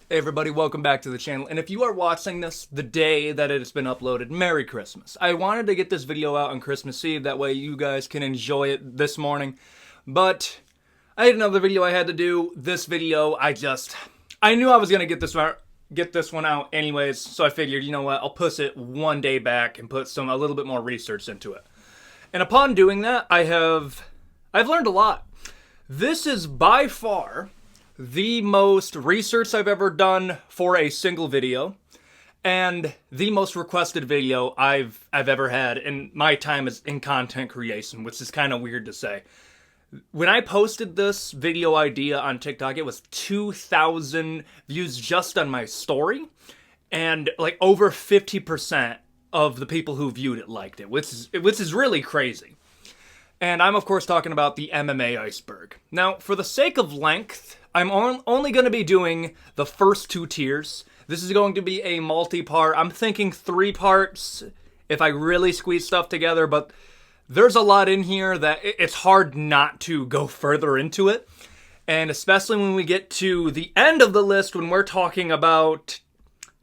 Hey everybody, welcome back to the channel, and if you are watching this the day that it has been uploaded, Merry Christmas. I wanted to get this video out on Christmas Eve, that way you guys can enjoy it this morning, but I had another video I had to do. This video, I knew I was going to get this one out anyways, so I figured, you know what, I'll push it one day back and put a little bit more research into it. And upon doing that, I've learned a lot. This is by far the most research I've ever done for a single video, and the most requested video I've ever had in my time in content creation, which is kind of weird to say. When I posted this video idea on TikTok, it was 2,000 views just on my story, and like over 50% of the people who viewed it liked it, which is really crazy. And I'm, of course, talking about the MMA Iceberg. Now, for the sake of length, I'm only going to be doing the first two tiers. This is going to be a multi-part. I'm thinking 3 parts if I really squeeze stuff together, but there's a lot in here that it's hard not to go further into it. And especially when we get to the end of the list, when we're talking about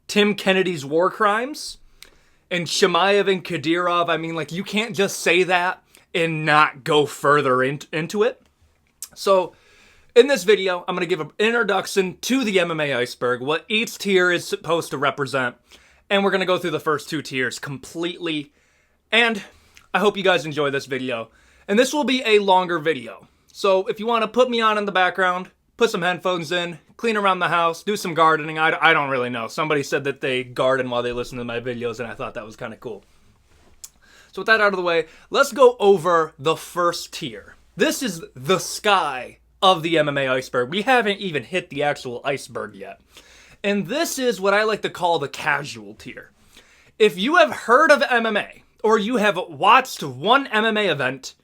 Tim Kennedy's war crimes and Chimaev and Kadyrov, I mean, like, you can't just say that and not go further into it. So in this video, I'm going to give an introduction to the MMA Iceberg, what each tier is supposed to represent, and we're going to go through the first 2 tiers completely, and I hope you guys enjoy this video. And this will be a longer video, so if you want to put me on in the background, put some headphones in, clean around the house, do some gardening, I don't really know. Somebody said that they garden while they listen to my videos, and I thought that was kind of cool. So with that out of the way, let's go over the first tier. This is the sky of the MMA Iceberg. We haven't even hit the actual iceberg yet. And this is what I like to call the casual tier. If you have heard of MMA, or you have watched one MMA event,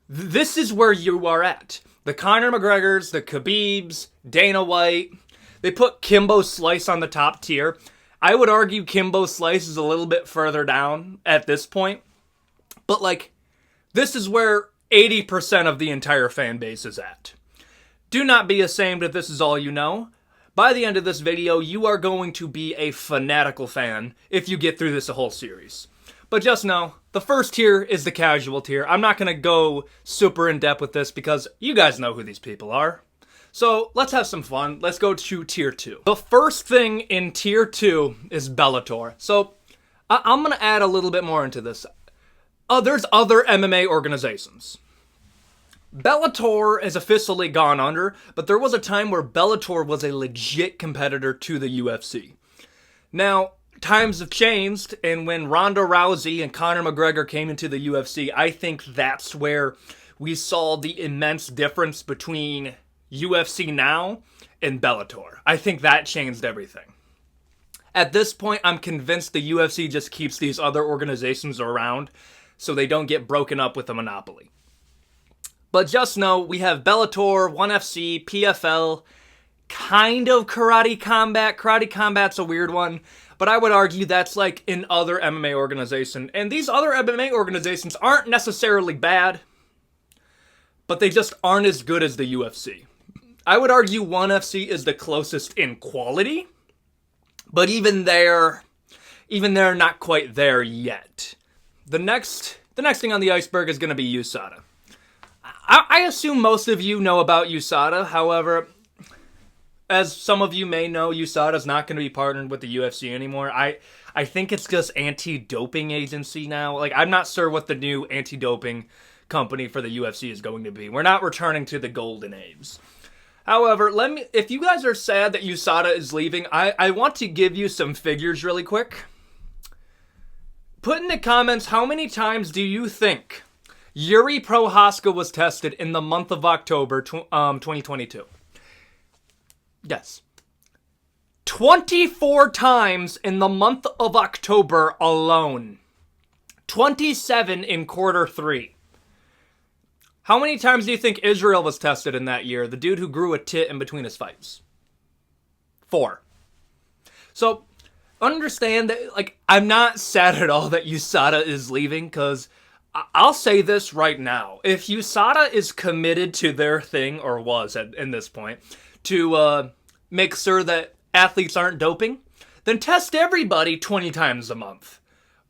this is where you are at. The Conor McGregors, the Khabibs, Dana White, they put Kimbo Slice on the top tier. I would argue Kimbo Slice is a little bit further down at this point. But like, this is where 80% of the entire fan base is at. Do not be ashamed if this is all you know. By the end of this video, you are going to be a fanatical fan if you get through this whole series. But just know, the first tier is the casual tier. I'm not going to go super in depth with this because you guys know who these people are. So let's have some fun. Let's go to tier 2. The first thing in tier 2 is Bellator. So I'm going to add a little bit more into this. There's other MMA organizations. Bellator has officially gone under, but there was a time where Bellator was a legit competitor to the UFC. Now, times have changed, and when Ronda Rousey and Conor McGregor came into the UFC, I think that's where we saw the immense difference between UFC now and Bellator. I think that changed everything. At this point, I'm convinced the UFC just keeps these other organizations around so they don't get broken up with a monopoly. But just know, we have Bellator, 1FC, PFL, kind of Karate Combat. Karate Combat's a weird one, but I would argue that's like an other MMA organization. And these other MMA organizations aren't necessarily bad, but they just aren't as good as the UFC. I would argue 1FC is the closest in quality, but even they're not quite there yet. The next thing on the iceberg is going to be USADA. I assume most of you know about USADA. However, as some of you may know, USADA is not going to be partnered with the UFC anymore. I think it's just anti-doping agency now. Like, I'm not sure what the new anti-doping company for the UFC is going to be. We're not returning to the golden age. However, if you guys are sad that USADA is leaving, I want to give you some figures really quick. Put in the comments, how many times do you think Yuri Prohaska was tested in the month of October 2022? Yes. 24 times in the month of October alone. 27 in quarter 3. How many times do you think Israel was tested in that year? The dude who grew a tit in between his fights. 4. So, understand that, like, I'm not sad at all that USADA is leaving, because I'll say this right now. If USADA is committed to their thing, or was in this point, to make sure that athletes aren't doping, then test everybody 20 times a month.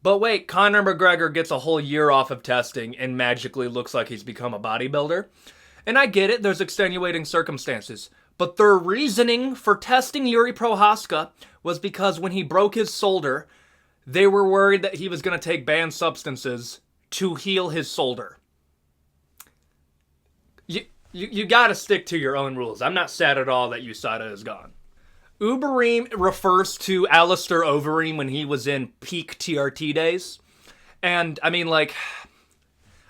But wait, Conor McGregor gets a whole year off of testing and magically looks like he's become a bodybuilder. And I get it, there's extenuating circumstances. But their reasoning for testing Yuri Prohaska was because when he broke his shoulder, they were worried that he was going to take banned substances to heal his shoulder. You gotta stick to your own rules. I'm not sad at all that USADA is gone. Uberream refers to Alistair Overeem when he was in peak TRT days. And, I mean, like,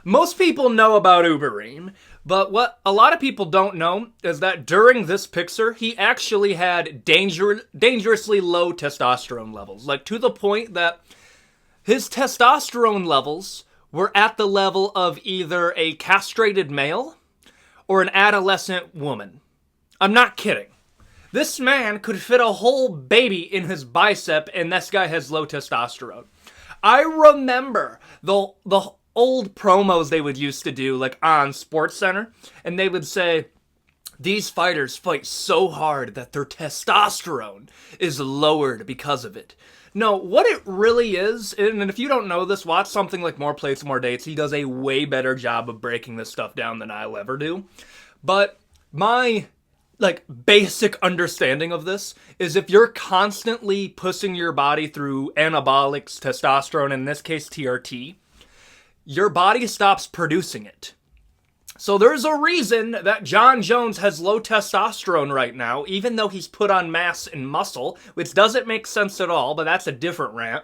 most people know about Uberream, but what a lot of people don't know is that during this picture, he actually had dangerously low testosterone levels. Like, to the point that his testosterone levels were at the level of either a castrated male or an adolescent woman. I'm not kidding. This man could fit a whole baby in his bicep, and this guy has low testosterone. I remember the old promos they would used to do, like on SportsCenter, and they would say, these fighters fight so hard that their testosterone is lowered because of it. No, what it really is, and if you don't know this, watch something like More Plates, More Dates. He does a way better job of breaking this stuff down than I'll ever do. But my, basic understanding of this is if you're constantly pushing your body through anabolics, testosterone, in this case TRT, your body stops producing it. So there's a reason that Jon Jones has low testosterone right now, even though he's put on mass and muscle, which doesn't make sense at all, but that's a different rant,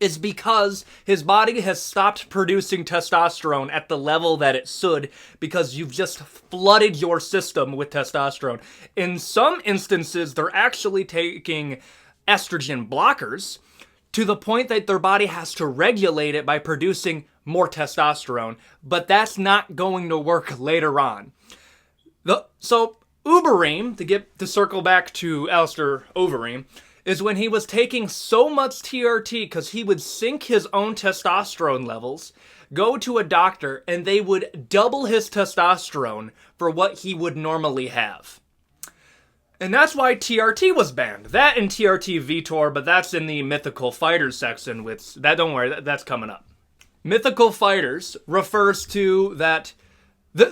is because his body has stopped producing testosterone at the level that it should because you've just flooded your system with testosterone. In some instances, they're actually taking estrogen blockers to the point that their body has to regulate it by producing more testosterone, but that's not going to work later on. So Uberream, to circle back to Alistair Overeem, is when he was taking so much TRT because he would sink his own testosterone levels, go to a doctor, and they would double his testosterone for what he would normally have. And that's why TRT was banned. That and TRT Vitor, but that's in the Mythical Fighters section, don't worry, that's coming up. Mythical Fighters refers to that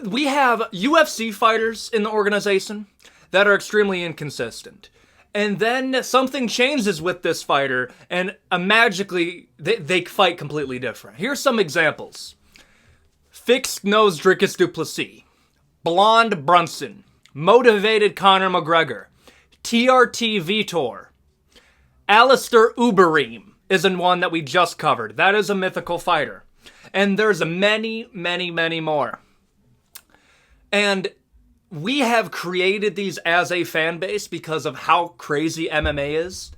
we have UFC fighters in the organization that are extremely inconsistent. And then something changes with this fighter, and magically, they fight completely different. Here's some examples. Fixed nose Dricus Duplessis, blonde Brunson, motivated Conor McGregor, TRT Vitor, Alistair Uberreem is in one that we just covered. That is a mythical fighter. And there's many, many, many more. And we have created these as a fan base because of how crazy MMA is.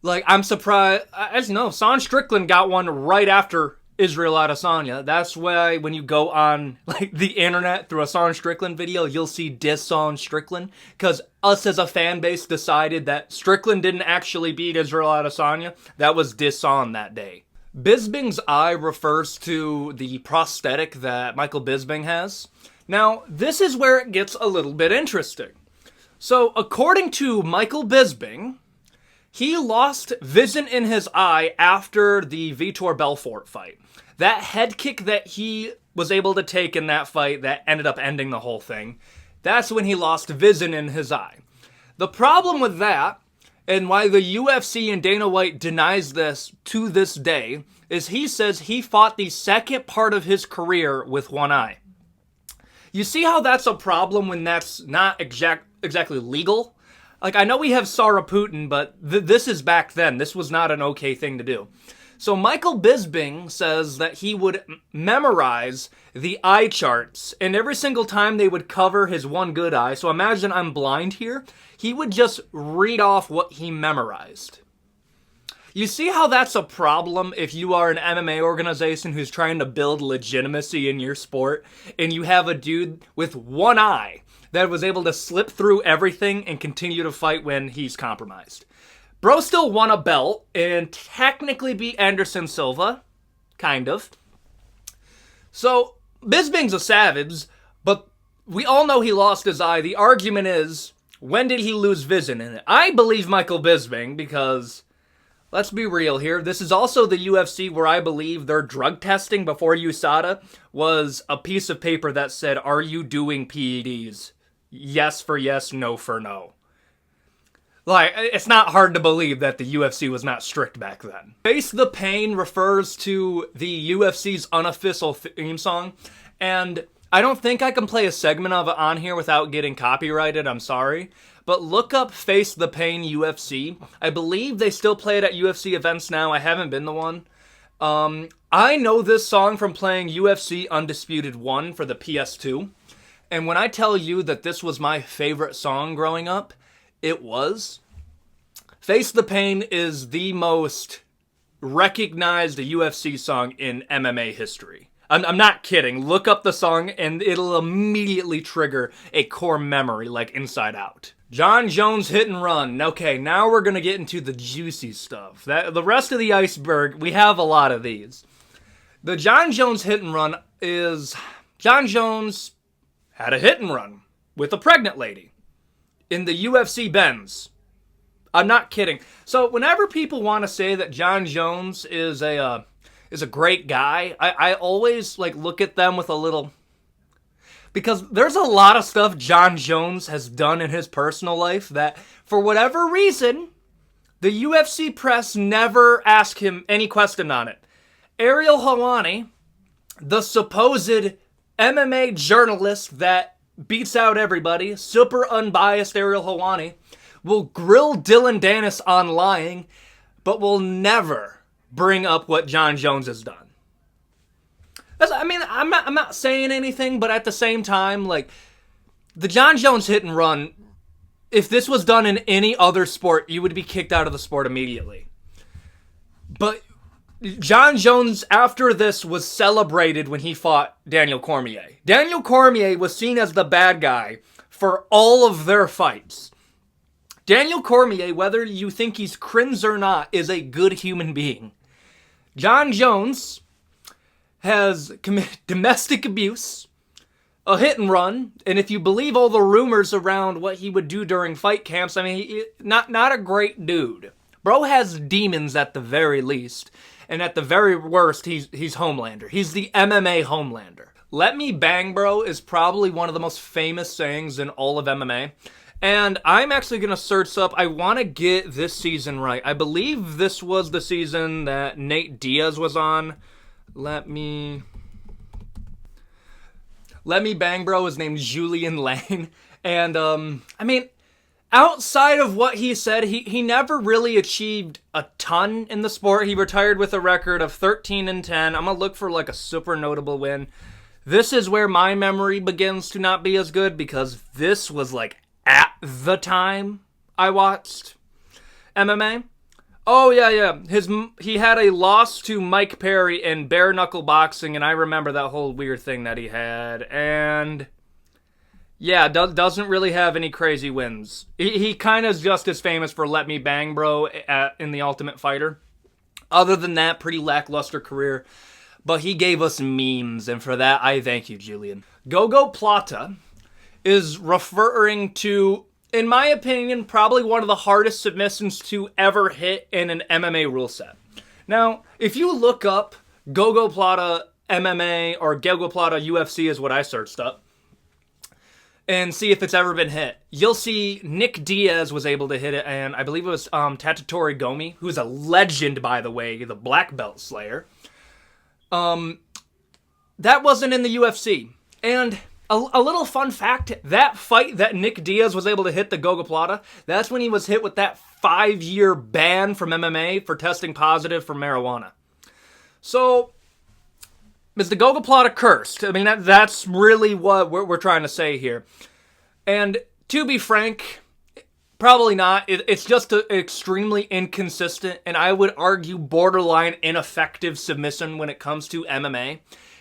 Like, I'm surprised. As you know, Sean Strickland got one right after Israel Adesanya. That's why when you go on the internet through a Sean Strickland video, you'll see diss on Strickland. Because us as a fan base decided that Strickland didn't actually beat Israel Adesanya. That was diss on that day. Bisping's eye refers to the prosthetic that Michael Bisping has. Now, this is where it gets a little bit interesting. So, according to Michael Bisping, he lost vision in his eye after the Vitor Belfort fight. That head kick that he was able to take in that fight that ended up ending the whole thing, that's when he lost vision in his eye. The problem with that, and why the UFC and Dana White denies this to this day, is he says he fought the second part of his career with one eye. You see how that's a problem when that's not exactly legal? Like, I know we have Sarah Putin, but this is back then. This was not an okay thing to do. So Michael Bisping says that he would memorize the eye charts, and every single time they would cover his one good eye, so imagine I'm blind here, he would just read off what he memorized. You see how that's a problem if you are an MMA organization who's trying to build legitimacy in your sport, and you have a dude with one eye that was able to slip through everything and continue to fight when he's compromised. Bro still won a belt and technically beat Anderson Silva. Kind of. So, Bisping's a savage, but we all know he lost his eye. The argument is, When did he lose vision in it? I believe Michael Bisping, because let's be real here. This is also the UFC where I believe their drug testing before USADA was a piece of paper that said, are you doing PEDs? Yes for yes, no for no. Like, it's not hard to believe that the UFC was not strict back then. Face the Pain refers to the UFC's unofficial theme song, and I don't think I can play a segment of it on here without getting copyrighted, I'm sorry. But look up Face the Pain UFC. I believe they still play it at UFC events now. I haven't been to one. I know this song from playing UFC Undisputed 1 for the PS2. And when I tell you that this was my favorite song growing up, it was. Face the Pain is the most recognized UFC song in MMA history. I'm not kidding. Look up the song and it'll immediately trigger a core memory like Inside Out. Jon Jones Hit and Run. Okay, now we're going to get into the juicy stuff. The rest of the iceberg, we have a lot of these. The Jon Jones Hit and Run is... Jon Jones had a hit and run with a pregnant lady in the UFC Benz. I'm not kidding. So whenever people want to say that Jon Jones is a great guy, I always look at them with a little... Because there's a lot of stuff Jon Jones has done in his personal life that, for whatever reason, the UFC press never asked him any question on it. Ariel Helwani, the supposed MMA journalist that beats out everybody, super unbiased Ariel Helwani, will grill Dylan Dennis on lying, but will never bring up what Jon Jones has done. I'm not saying anything, but at the same time, the Jon Jones Hit and Run, if this was done in any other sport, you would be kicked out of the sport immediately. But Jon Jones, after this, was celebrated when he fought Daniel Cormier. Daniel Cormier was seen as the bad guy for all of their fights. Daniel Cormier, whether you think he's cringe or not, is a good human being. Jon Jones has committed domestic abuse, a hit and run, and if you believe all the rumors around what he would do during fight camps, not a great dude. Bro has demons at the very least, and at the very worst, he's Homelander. He's the MMA Homelander. Let me bang, bro, is probably one of the most famous sayings in all of MMA. And I'm actually going to search up, I want to get this season right. I believe this was the season that Nate Diaz was on. Let me bang, bro. His name's Julian Lane. And, outside of what he said, he never really achieved a ton in the sport. He retired with a record of 13-10. I'm going to look for a super notable win. This is where my memory begins to not be as good because this was at the time I watched MMA. Oh, yeah. He had a loss to Mike Perry in bare knuckle boxing, and I remember that whole weird thing that he had. And yeah, doesn't really have any crazy wins. He kind of is just as famous for Let Me Bang Bro in The Ultimate Fighter. Other than that, pretty lackluster career. But he gave us memes, and for that, I thank you, Julian. Gogoplata is referring to, in my opinion, probably one of the hardest submissions to ever hit in an MMA rule set. Now, if you look up Gogoplata MMA or Gogoplata UFC is what I searched up, and see if it's ever been hit, you'll see Nick Diaz was able to hit it, and I believe it was Tatatori Gomi, who's a legend, by the way, the black belt slayer. That wasn't in the UFC. And a little fun fact, that fight that Nick Diaz was able to hit the Gogoplata, that's when he was hit with that 5-year ban from MMA for testing positive for marijuana. So, is the Gogoplata cursed? That's really what we're trying to say here. And to be frank, probably not. It's just an extremely inconsistent, and I would argue borderline ineffective submission when it comes to MMA.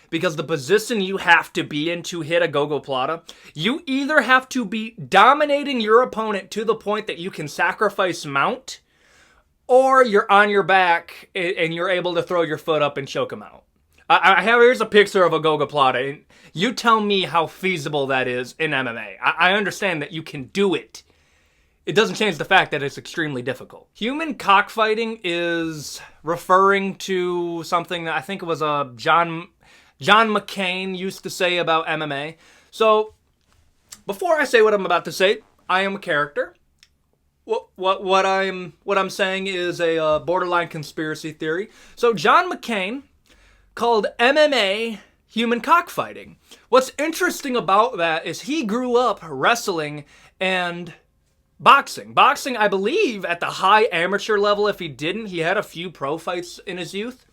Because the position you have to be in to hit a Gogoplata, you either have to be dominating your opponent to the point that you can sacrifice mount, or you're on your back and you're able to throw your foot up and choke him out. Here's a picture of a Gogoplata, and you tell me how feasible that is in MMA. I understand that you can do it, it doesn't change the fact that it's extremely difficult. Human cockfighting is referring to something that I think it was John McCain used to say about MMA. So, before I say what I'm about to say, I am a character. What I'm saying is a borderline conspiracy theory. So, John McCain called MMA human cockfighting. What's interesting about that is he grew up wrestling and boxing. Boxing, I believe, at the high amateur level. If he didn't, he had a few pro fights in his youth.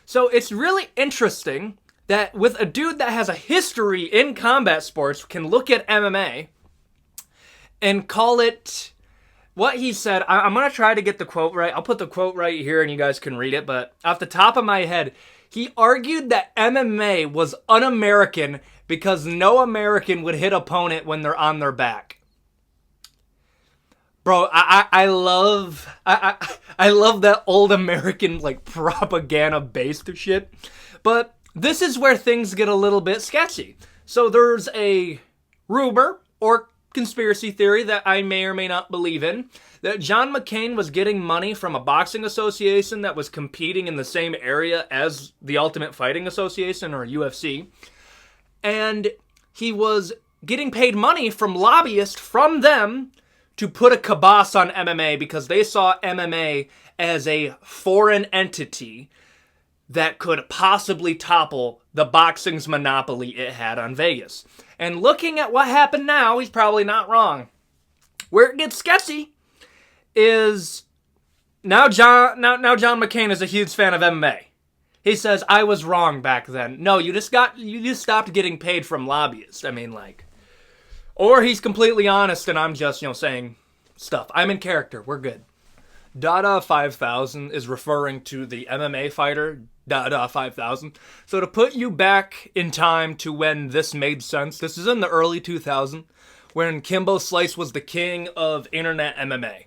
So it's really interesting that with a dude that has a history in combat sports can look at MMA and call it what he said. I'm going to try to get the quote right. I'll put the quote right here and you guys can read it. But off the top of my head, he argued that MMA was un-American because no American would hit opponent when they're on their back. Bro, I love that old American like propaganda based shit. But this is where things get a little bit sketchy. So there's a rumor or conspiracy theory that I may or may not believe in, that John McCain was getting money from a boxing association that was competing in the same area as the Ultimate Fighting Association, or UFC. And he was getting paid money from lobbyists from them to put a kibosh on MMA because they saw MMA as a foreign entity that could possibly topple the boxing's monopoly it had on Vegas. And looking at what happened now, he's probably not wrong. Where it gets sketchy is now John McCain is a huge fan of MMA. He says, I was wrong back then. No, you just stopped getting paid from lobbyists. I mean, like, or he's completely honest and I'm just, saying stuff. I'm in character. We're good. Dada 5000 is referring to the MMA fighter, Dada 5000. So to put you back in time to when this made sense, this is in the early 2000s, when Kimbo was the king of internet MMA.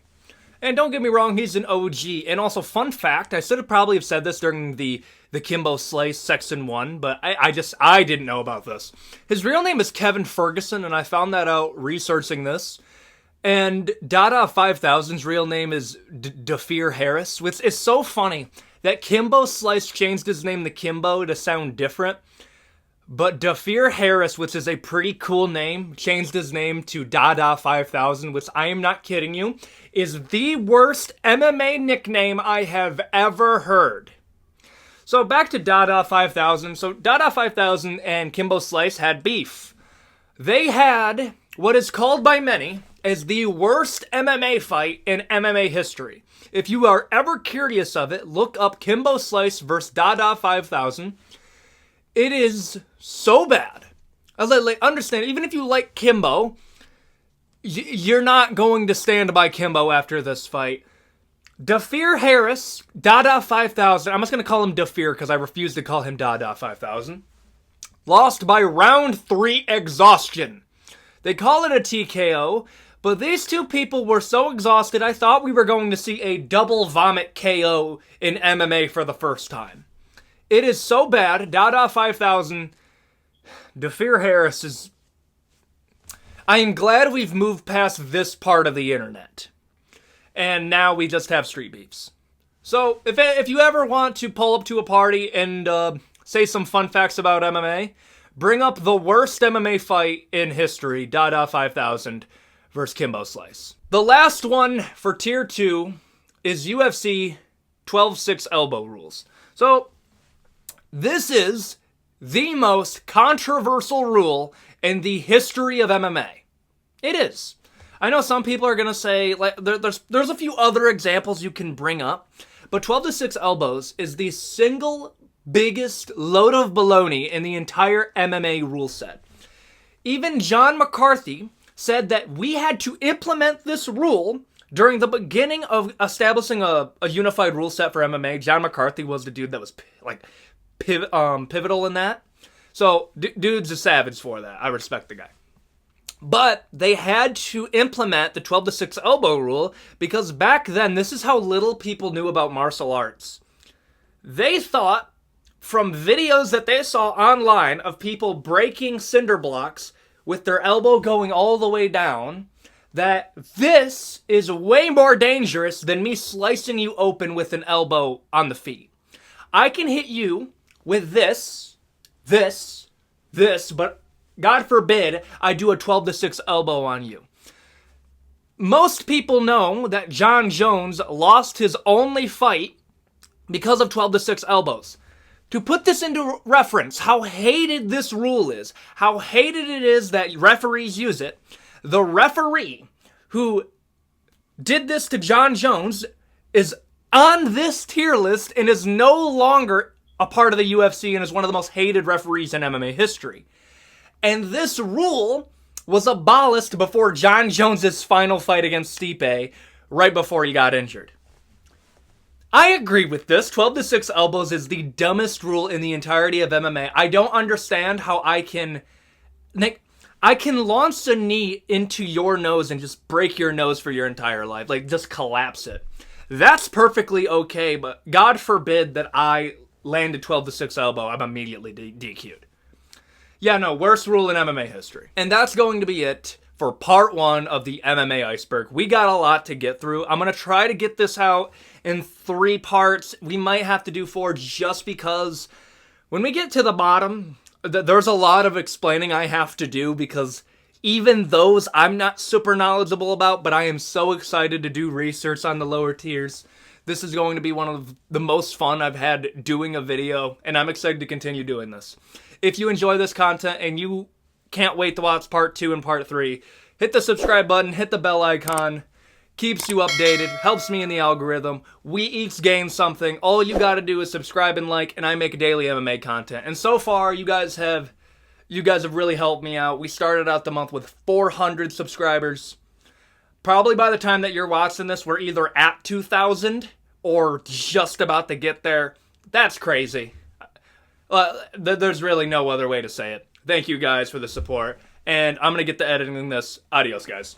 And don't get me wrong, he's an OG. And also, fun fact, I should have probably have said this during the Kimbo Section 1, but I didn't know about this. His real name is Kevin Ferguson, and I found that out researching this. And Dada 5000's real name is Dafir Harris, which is so funny that Kimbo changed his name to Kimbo to sound different. But Dafir Harris, which is a pretty cool name, changed his name to Dada 5000, which I am not kidding you, is the worst MMA nickname I have ever heard. So back to Dada 5000. So Dada 5000 and Kimbo Slice had beef. They had what is called by many as the worst MMA fight in MMA history. If you are ever curious of it, look up Kimbo Slice versus Dada 5000. It is so bad. Understand, even if you like Kimbo, you're not going to stand by Kimbo after this fight. Dafir Harris, Dada 5000, I'm just going to call him Dafir because I refuse to call him Dada 5000, lost by round 3 exhaustion. They call it a TKO, but these two people were so exhausted I thought we were going to see a double vomit KO in MMA for the first time. It is so bad. Dada 5000, Dafir Harris is... I am glad we've moved past this part of the internet. And now we just have street beefs. So, if you ever want to pull up to a party and say some fun facts about MMA, bring up the worst MMA fight in history, Dada 5000 versus Kimbo Slice. The last one for Tier 2 is UFC 12-6 elbow rules. So, this is the most controversial rule in the history of MMA. It is. I know some people are going to say, like, there's a few other examples you can bring up, but 12-6 elbows is the single biggest load of baloney in the entire MMA rule set. Even John McCarthy said that we had to implement this rule during the beginning of establishing a unified rule set for MMA. John McCarthy was the dude that was, like, pivotal in that. So, dude's a savage for that. I respect the guy. But they had to implement the 12-6 elbow rule because back then, this is how little people knew about martial arts. They thought, from videos that they saw online of people breaking cinder blocks with their elbow going all the way down, that this is way more dangerous than me slicing you open with an elbow on the feet. I can hit you with this, but God forbid I do a 12-6 elbow on you. Most people know that Jon Jones lost his only fight because of 12-6 elbows. To put this into reference, how hated this rule is, how hated it is that referees use it, the referee who did this to Jon Jones is on this tier list and is no longer a part of the UFC and is one of the most hated referees in MMA history. And this rule was abolished before Jon Jones' final fight against Stipe, right before he got injured. I agree with this. 12-6 elbows is the dumbest rule in the entirety of MMA. I don't understand how I can launch a knee into your nose and just break your nose for your entire life. Like, just collapse it. That's perfectly okay, but God forbid that I land a 12-6 elbow, I'm immediately DQ'd. Yeah, no, worst rule in MMA history. And that's going to be it for part 1 of the MMA Iceberg. We got a lot to get through. I'm going to try to get this out in 3 parts. We might have to do 4 just because when we get to the bottom, there's a lot of explaining I have to do because even those I'm not super knowledgeable about, but I am so excited to do research on the lower tiers. This is going to be one of the most fun I've had doing a video, and I'm excited to continue doing this. If you enjoy this content and you can't wait to watch part 2 and part 3, hit the subscribe button, hit the bell icon. Keeps you updated, helps me in the algorithm. We each gain something. All you gotta do is subscribe and like, and I make daily MMA content. And so far, you guys have really helped me out. We started out the month with 400 subscribers. Probably by the time that you're watching this, we're either at 2,000 or just about to get there. That's crazy. There's really no other way to say it. Thank you guys for the support, and I'm gonna get to editing this. Adios, guys.